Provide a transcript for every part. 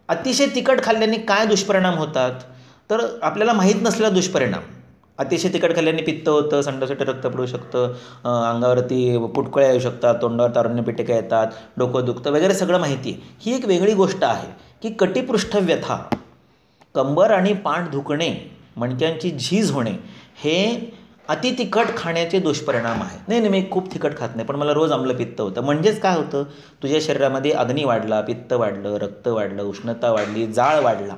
अतिशय तिखट खाल्ल्याने काय दुष्परिणाम होतात, तर आपल्याला माहीत नसलेला दुष्परिणाम. अतिशय तिखट खाल्ल्याने पित्त होतं, संडासासाठी रक्त पडू शकतं, अंगावरती पुटकळ्या येऊ शकतात, तोंडावर तारुण्यपिटिका येतात, डोकं दुखतं वगैरे सगळं माहिती आहे. ही एक वेगळी गोष्ट आहे की कटिपृष्ठ व्यथा, कंबर आणि पाठ दुखणे, मणक्यांची झीज होणे हे अति तिखट खाण्याचे दुष्परिणाम आहेत. नाही, मी खूप तिखट खात नाही पण मला रोज आम्लपित्त होतं. म्हणजेच काय होतं, तुझ्या शरीरामध्ये अग्नी वाढला, पित्त वाढलं, रक्त वाढलं, उष्णता वाढली, जाळ वाढला.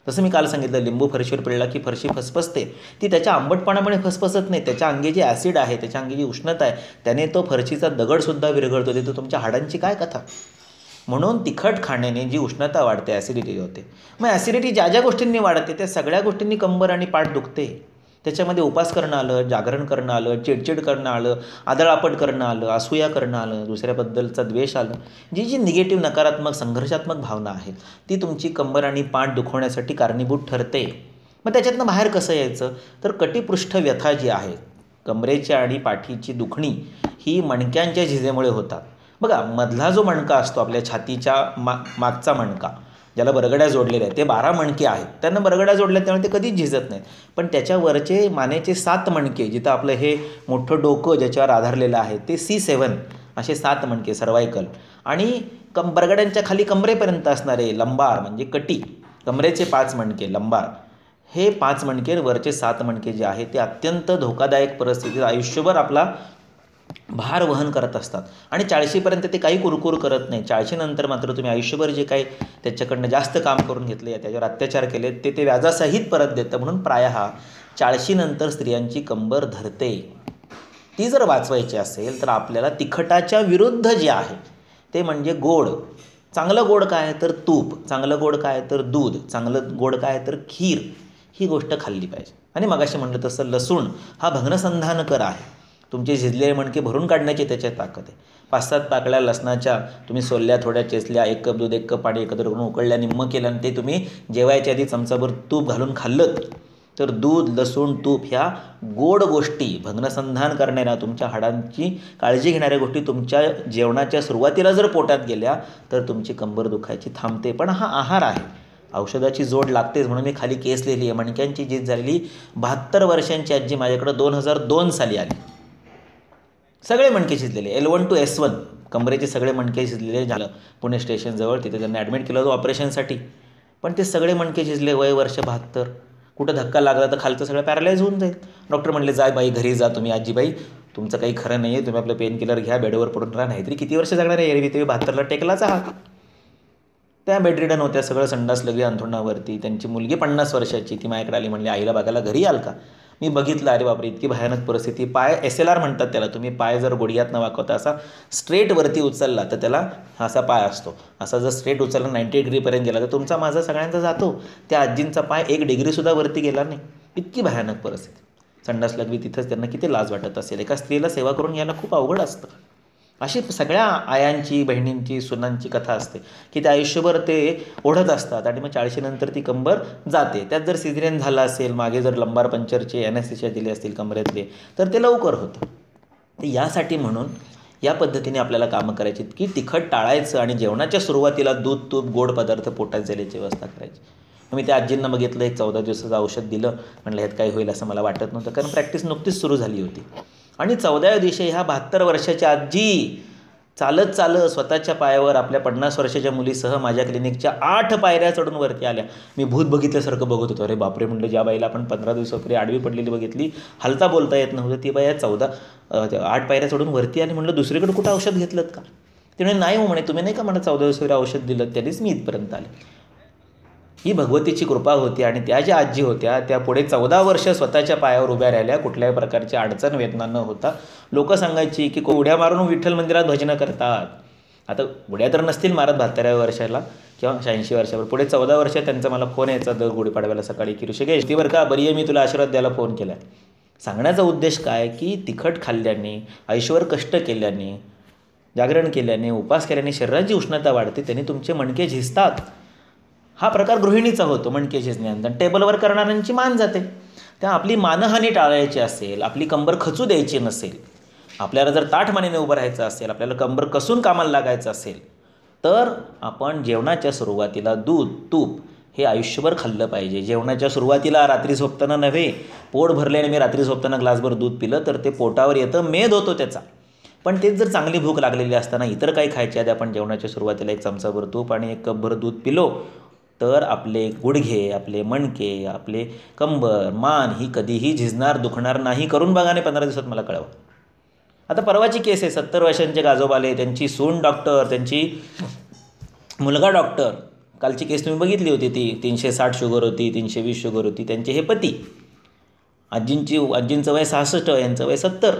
जसं मी काल सांगितलं, लिंबू फरशीवर पिळला की फरशी फसफसते. ती त्याच्या आंबटपणामुळे फसफसत नाही, त्याच्या अंगी जे ॲसिड आहे, त्याच्या अंगी जी उष्णता आहे त्याने तो फरशीचा दगडसुद्धा विरघळतो. तिथं तुमच्या हाडांची काय कथा. म्हणून तिखट खाण्याने जी उष्णता वाढते, ॲसिडिटी होते. मग ॲसिडिटी ज्या ज्या गोष्टींनी वाढते त्या सगळ्या गोष्टींनी कंबर आणि पाठ दुखते. त्याच्यामध्ये उपास करणं आलं, जागरण करणं आलं, चिडचिड करणं आलं, आदळआपट करणं आलं, असूया करणं आलं, दुसऱ्याबद्दलचा द्वेष आलं. जी निगेटिव्ह, नकारात्मक, संघर्षात्मक भावना आहेत ती तुमची कंबर आणि पाठ दुखवण्यासाठी कारणीभूत ठरते. मग त्याच्यातनं बाहेर कसं यायचं, तर कटिपृष्ठ व्यथा जी आहे, कमरेची आणि पाठीची दुखणी ही मणक्यांच्या झिजेमुळे होतात. बघा, मधला जो मणका असतो आपल्या छातीच्या मागचा मणका, ज्याला बरगड्या जोडलेल्या आहेत, ते 12 मणके आहेत. त्यांना बरगड्या जोडल्या त्यामुळे ते कधीच झिजत नाहीत. पण त्याच्यावरचे मानेचे 7 मणके, जिथं आपलं हे मोठं डोकं ज्याच्यावर आधारलेलं आहे ते C7, असे 7 मणके सर्वायकल, आणि बरगड्यांच्या खाली कमरेपर्यंत असणारे लंबार म्हणजे कटी, कमरेचे 5 मणके लंबार, हे 5 मणके वरचे 7 मणके जे आहे ते अत्यंत धोकादायक परिस्थितीत आयुष्यभर आपला भार वहन करत असतात. आणि 40पर्यंत ते काही कुरकुर करत नाही. 40 नंतर मात्र तुम्ही आयुष्यभर जे काही त्याच्याकडनं जास्त काम करून घेतले, त्याच्यावर अत्याचार केले, ते व्याजासहित परत देतं. म्हणून प्रायः 40 नंतर स्त्रियांची कंबर धरते. ती जर वाचवायची असेल तर आपल्याला तिखटाच्या विरुद्ध जे आहे ते म्हणजे गोड. चांगलं गोड काय तर तूप, चांगलं गोड काय तर दूध, चांगलं गोड काय तर खीर, ही गोष्ट खाल्ली पाहिजे. आणि मगाशी म्हटलं तसं लसूण हा भग्नसंधानकर आहे. तुमचे झिजलेले मणके भरून काढण्याची त्याच्यात ताकद आहे. 5-7 पाकळ्या लसणाच्या तुम्ही सोलल्या, थोड्या चेचल्या, 1 कप दूध 1 कप पाणी एकत्र करून उकळल्या, निम्म केलं आणि ते तुम्ही जेवायच्या आधी चमचाभर तूप घालून खाल्लं तर दूध, लसूण, तूप ह्या गोड गोष्टी, भग्नसंधान करणाऱ्या, तुमच्या हाडांची काळजी घेणाऱ्या गोष्टी तुमच्या जेवणाच्या सुरुवातीला जर पोटात गेल्या तर तुमची कंबर दुखायची थांबते. पण हा आहार आहे, औषधाची जोड लागतेच. म्हणून मी खाली केस लिहिली आहे. मणक्यांची झीज झालेली 72 वर्षांची आजी माझ्याकडं 2002 साली आली. सगळे मणके शिजलेले, L1 to S1 कमरेचे सगळे मणके शिजलेले. झालं पुणे स्टेशनजवळ, तिथे त्यांना ॲडमिट केलं होतं ऑपरेशनसाठी. पण ते सगळे मणके शिजले. वय वर्ष 72. कुठं धक्का लागला तर खालचं सगळं पॅरालाइज होऊन जाईल. डॉक्टर म्हणले, जा बाई घरी जा तुम्ही, आजीबाई तुमचं काही खरं नाही आहे, तुम्ही आपलं पेन किलर घ्या, बेडवर पडून राहा, नाहीतरी किती वर्ष जगणार आहे, एरवी तुम्ही 72ला टेकलाच आहात. त्या बेडरिडन होत्या, सगळं संडास लगेच अंथरुणावरती. त्यांची मुलगी 50 वर्षाची, ती माझ्याकडे आली, म्हणली आईला बघायला घरी आल का. मी बघितलं, अरे बापरे इतकी भयानक परिस्थिती. पाय SLR म्हणतात त्याला, तुम्ही पाय जर गुडघ्यात न वाकवता असा स्ट्रेटवरती उचलला तर त्याला असा पाय असतो, असा जर स्ट्रेट उचलला 90 डिग्रीपर्यंत गेला तर तुमचा माझा सगळ्यांचा जातो. त्या आजींचा पाय 1 डिग्रीसुद्धा वरती गेला नाही. इतकी भयानक परिस्थिती. संडास लागली तिथंच. त्यांना किती लाज वाटत असेल. एका स्त्रीला सेवा करून यायला खूप अवघड असतं. अशी सगळ्या आयांची, बहिणींची, सुनांची कथा असते की ते आयुष्यभर ते ओढत असतात आणि मग 40 नंतर ती कंबर जाते. त्यात जर सिझेरियन झालं असेल, मागे जर लंबार पंक्चरचे ॲनेस्थेशिया दिले असतील कमरेतले, तर ते लवकर होतं. तर यासाठी म्हणून या पद्धतीने आपल्याला कामं करायची की तिखट टाळायचं आणि जेवणाच्या सुरुवातीला दूध, तूप, गोड पदार्थ पोटात जाण्याची व्यवस्था करायची. मी त्या आजींना बघितलं, एक 14 दिवसाचं औषध दिलं. म्हणलं ह्यात काय होईल असं मला वाटत नव्हतं, कारण प्रॅक्टिस नुकतीच सुरू झाली होती. आणि 14व्या दिवशी ह्या 72 वर्षाच्या आजी चालत चालत स्वतःच्या पायावर आपल्या 50 वर्षाच्या मुलीसह माझ्या क्लिनिकच्या 8 पायऱ्या चढून वरती आल्या. मी भूत बघितल्यासारखं बघत होतो. अरे बापरे म्हणलं, ज्या बाईला आपण 15 दिवसापूर्वी आडवी पडलेली बघितली, हलता बोलता येत नव्हतं, ती बाई 8 पायऱ्या चढून वरती आली. म्हणलं दुसरीकडे कुठं औषध घेतलं का. ते म्हणे नाही हो, म्हणे तुम्ही नाही का मला 14 दिवसापूर्वी औषध दिलं, त्यानेच मी इथपर्यंत आले. ही भगवतीची कृपा होती. आणि त्या ज्या आजी होत्या त्या पुढे 14 वर्ष स्वतःच्या पायावर उभ्या राहिल्या, कुठल्याही प्रकारची अडचण वेदना न होता. लोक सांगायची की उड्या मारून विठ्ठल मंदिरात भजनं करतात. आता उड्या तर नसतील मारत 72व्या वर्षाला किंवा 86 वर्षावर. पुढे 14 वर्ष त्यांचा मला फोन यायचा दर गुढीपाडव्याला सकाळी की ऋषिकेश ती बरं का बरी आहे, मी तुला आशीर्वाद द्यायला फोन केला. सांगण्याचा उद्देश काय की तिखट खाल्ल्याने, आयुष्यभर कष्ट केल्याने, जागरण केल्याने, उपास केल्याने शरीराची उष्णता वाढते, त्याने तुमचे मणके झिजतात. हा प्रकार गृहिणीचा होतो, मणके झिजण्यानंतर. टेबलवर करणाऱ्यांची मान जाते. त्या आपली मानहानी टाळायची असेल, आपली कंबर खचू द्यायची नसेल, आपल्याला जर ताठ मानेने उभं राहायचं असेल, आपल्याला कंबर कसून कामाला लागायचं असेल, तर आपण जेवणाच्या सुरुवातीला दूध तूप हे आयुष्यभर खाल्लं पाहिजे. जेवणाच्या सुरुवातीला रात्री झोपताना नव्हे, पोट भरले आणि मी रात्री झोपताना ग्लासभर दूध पिलं तर ते पोटावर येतं, मेद होतो त्याचा. पण तेच जर चांगली भूक लागलेली असताना इतर काही खायच्या आधी आपण जेवणाच्या सुरुवातीला 1 चमचाभर तूप आणि 1 कपभर दूध पिलो तर आपले गुडघे, आपले मणके, आपले कंबर, मान ही कधीही झिजणार, दुखणार नाही. करून बघा आणि 15 दिवसात मला कळवा. आता परवाची केस आहे, 70 वर्षांचे गाजोबाले, त्यांची सून डॉक्टर, त्यांची मुलगा डॉक्टर. कालची केस तुम्ही बघितली होती, ती 360 शुगर होती, 320 शुगर होती. त्यांचे हे पती. आजींचं वय 66, यांचं वय 70.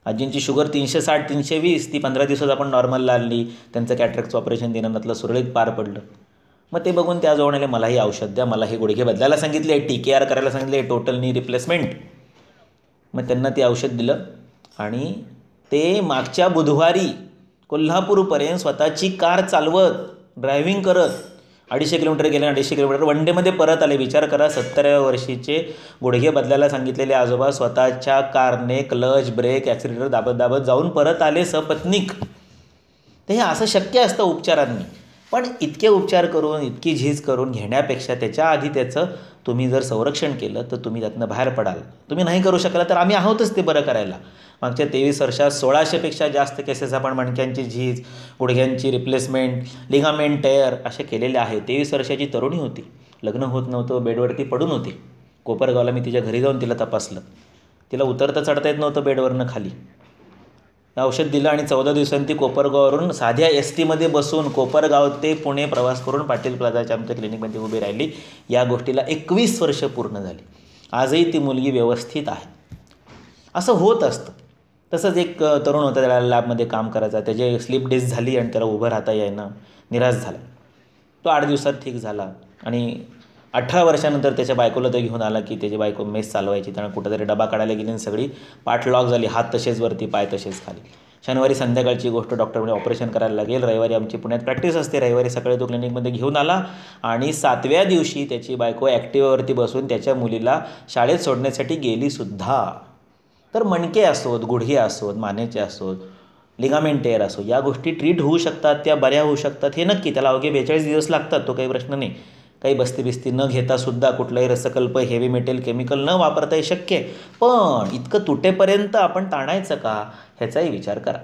आजींची शुगर 360 320, ती 15 दिवसात आपण नॉर्मलला आणली. त्यांचं कॅटरॅक्टचं ऑपरेशन दिनानातलं सुरळीत पार पडलं. मग ते बघून त्या जवळ आले, मला ही औषध द्या, मला हे गुडघे बदलायला सांगितले, TKR करायला सांगितले, टोटल नी रिप्लेसमेंट. मग त्यांना ते औषध दिलं आणि ते मागच्या बुधवारी कोल्हापूरपर्यंत स्वतःची कार चालवत, ड्रायव्हिंग करत 250 किलोमीटर गेले, 250 किलोमीटर वनडेमध्ये परत आले. विचार करा, 70व्या वर्षीचे गुडघे बदलायला सांगितलेले आजोबा स्वतःच्या कारने क्लच ब्रेक ॲक्सिलेटर दाबत दाबत जाऊन परत आले सपत्नीक. तर हे असं शक्य असतं उपचारांनी. पण इतके उपचार करून, इतकी झीज करून घेण्यापेक्षा त्याच्या आधी त्याचं तुम्ही जर संरक्षण केलं तर तुम्ही त्यातनं बाहेर पडाल. तुम्ही नाही करू शकला तर आम्ही आहोतच ते बरं करायला. मागच्या 23 वर्षात 1600पेक्षा जास्त केसेस आपण मणक्यांची झीज, गुडघ्यांची रिप्लेसमेंट, लिगामेंट टेअर असे केलेले आहे. 23 वर्षाची तरुणी होती, लग्न होत नव्हतं, बेडवरती पडून होती. कोपरगावला मी तिच्या घरी जाऊन तिला तपासलं. तिला उतरता चढता येत नव्हतं बेडवरनं खाली. औषध दिलं आणि 14 दिवसांनी ती कोपरगाववरून साध्या STमध्ये बसून कोपरगाव ते पुणे प्रवास करून पाटील प्लाझाच्या आमच्या क्लिनिकमध्ये उभी राहिली. या गोष्टीला 21 वर्ष पूर्ण झाली. आजही ती मुलगी व्यवस्थित आहे. असं होत असतं. तसंच एक तरुण होता, त्याला लॅबमध्ये काम करायचा, त्याची स्लिप डिस्क झाली आणि त्याला उभं राहता येईना, निराश झाला. तो 8 दिवसात ठीक झाला आणि 18 वर्षानंतर त्याच्या बायकोला तो घेऊन आला की त्याची बायको मेस चालवायची. त्यानं कुठंतरी डबा काढायला गेली आणि सगळी पाठ लॉक झाली, हात तसेच वरती, पाय तसेच खाली. शनिवारी संध्याकाळची गोष्ट, डॉक्टर म्हणजे ऑपरेशन करायला लागेल. रविवारी आमची पुण्यात प्रॅक्टिस असते, रविवारी सकाळी तो क्लिनिकमध्ये घेऊन आला आणि 7व्या दिवशी त्याची बायको ॲक्टिवावरती बसून त्याच्या मुलीला शाळेत सोडण्यासाठी गेलीसुद्धा. तर मणके असोत, गुडघे असोत, मानेचे असोत, लिगामेंट टेअर असो, या गोष्टी ट्रीट होऊ शकतात, त्या बऱ्या होऊ शकतात हे नक्की. त्याला अवघे 42 दिवस लागतात, तो काही प्रश्न नाही. काही बस्ती न घेतासुद्धा कुठलाही रसकल्प, हेवी मेटल, केमिकल न वापरता हे शक्य आहे. पण इतकं तुटेपर्यंत आपण ताणायचं का ह्याचाही विचार करा.